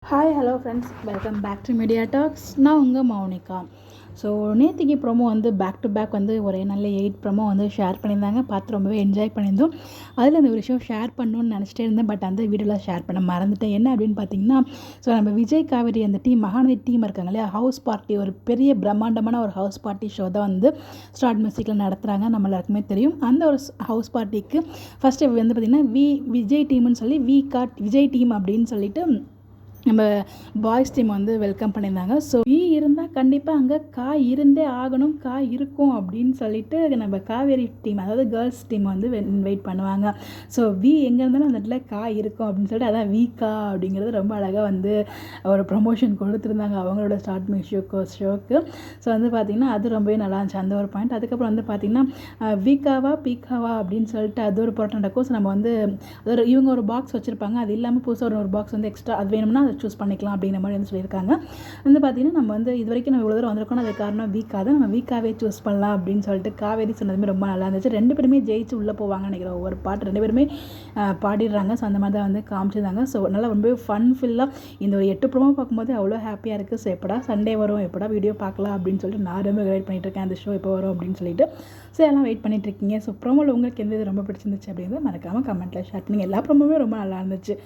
Hi hello friends, welcome back to media talks. நான் உங்கள் Mounika. So நேற்றுக்கு ப்ரோமோ வந்து பேக் டு பேக் வந்து ஒரே நல்ல 8 ப்ரோமோ வந்து ஷேர் பண்ணியிருந்தாங்க. பார்த்து ரொம்பவே என்ஜாய் பண்ணியிருந்தோம். அதில் இந்த ஒரு விஷயம் ஷேர் பண்ணணும்னு நினச்சிட்டே இருந்தேன். பட் அந்த வீடியோவில் ஷேர் பண்ண மறந்துட்டேன். என்ன அப்படின்னு பார்த்தீங்கன்னா, ஸோ நம்ம விஜய் காவேரி அந்த டீம் மகாநதி டீம் இருக்காங்க இல்லையா, ஹவுஸ் பார்ட்டி, ஒரு பெரிய பிரம்மாண்டமான ஒரு ஹவுஸ் பார்ட்டி ஷோ தான் வந்து ஸ்டார்ட் மியூசிக்கில் நடத்துகிறாங்க. நம்ம எல்லாருக்குமே தெரியும். அந்த ஒரு ஹவுஸ் பார்ட்டிக்கு ஃபஸ்ட்டு வந்து பார்த்திங்கன்னா விஜய் டீம்னு சொல்லி விஜய் டீம் அப்படின்னு சொல்லிட்டு நம்ம பாய்ஸ் டீம் வந்து வெல்கம் பண்ணியிருந்தாங்க. ஸோ இருந்தால் கண்டிப்பாக அங்கே இருந்தே ஆகணும், இருக்கும் அப்படின்னு சொல்லிட்டு நம்ம காவேரி டீம், அதாவது கேர்ள்ஸ் டீம் வந்து இன்வைட் பண்ணுவாங்க. ஸோ எங்கே இருந்தாலும் அந்த இடத்துல இருக்கும் அப்படின்னு சொல்லிட்டு அதான் அப்படிங்கிறது ரொம்ப அழகாக வந்து ஒரு ப்ரொமோஷன் கொடுத்துருந்தாங்க அவங்களோட ஸ்டார்ட் ஷோக்கு. ஸோ வந்து பார்த்திங்கன்னா அது ரொம்பவே நல்லா இருந்துச்சு அந்த ஒரு பாயிண்ட். அதுக்கப்புறம் வந்து பார்த்திங்கன்னா பீக்காவா அப்படின்னு சொல்லிட்டு அது ஒரு போராட்டம் நடக்கும். ஸோ நம்ம வந்து இவங்க ஒரு பாக்ஸ் வச்சுருப்பாங்க, அது இல்லாமல் புதுசாக ஒரு பாக்ஸ் வந்து எக்ஸ்ட்ரா அது வேணும்னா அதை சூஸ் பண்ணிக்கலாம் அப்படிங்கிற மாதிரி வந்து சொல்லியிருக்காங்க. வந்து பார்த்திங்கன்னா நம்ம வந்து இது வரைக்கும் நம்ம இவ்வளோ தூரம் வந்திருக்கோம், அது காரணம் தான், நம்ம வீக்காகவே சூஸ் பண்ணலாம் அப்படின்னு சொல்லிட்டு காவேரி சொன்னதுமே ரொம்ப நல்லா இருந்துச்சு. 2 பேருமே ஜெயிச்சு உள்ளே போவாங்கன்னு நினைக்கிறேன். ஒவ்வொரு பாட்டு 2 பேருமே பாடிடுறாங்க. ஸோ அந்த மாதிரி தான் வந்து காமிச்சிருந்தாங்க. ஸோ நல்லா ரொம்ப ஃபுல்லாக இந்த ஒரு 8 ப்ரோமோ பார்க்கும்போது அவ்வளோ ஹாப்பியாக இருக்குது. ஸோ எப்படா சண்டே வரும், எப்படா வீடியோ பார்க்கலாம் அப்படின்னு சொல்லிட்டு நான் ரொம்ப வெயிட் பண்ணிட்டு இருக்கேன், அந்த ஷோ எப்போ வரும் அப்படின்னு சொல்லிட்டு. ஸோ எல்லாம் வெயிட் பண்ணிட்டு இருக்கீங்க. ஸோ ப்ரோமோவில் உங்களுக்கு எந்த இது ரொம்ப பிடிச்சிருந்துச்சு அப்படிங்கிறது மறக்காமல் கமெண்ட்டில் ஷேர் பண்ணுங்கள். எல்லா ப்ரோமோவே ரொம்ப நல்லா இருந்துச்சு.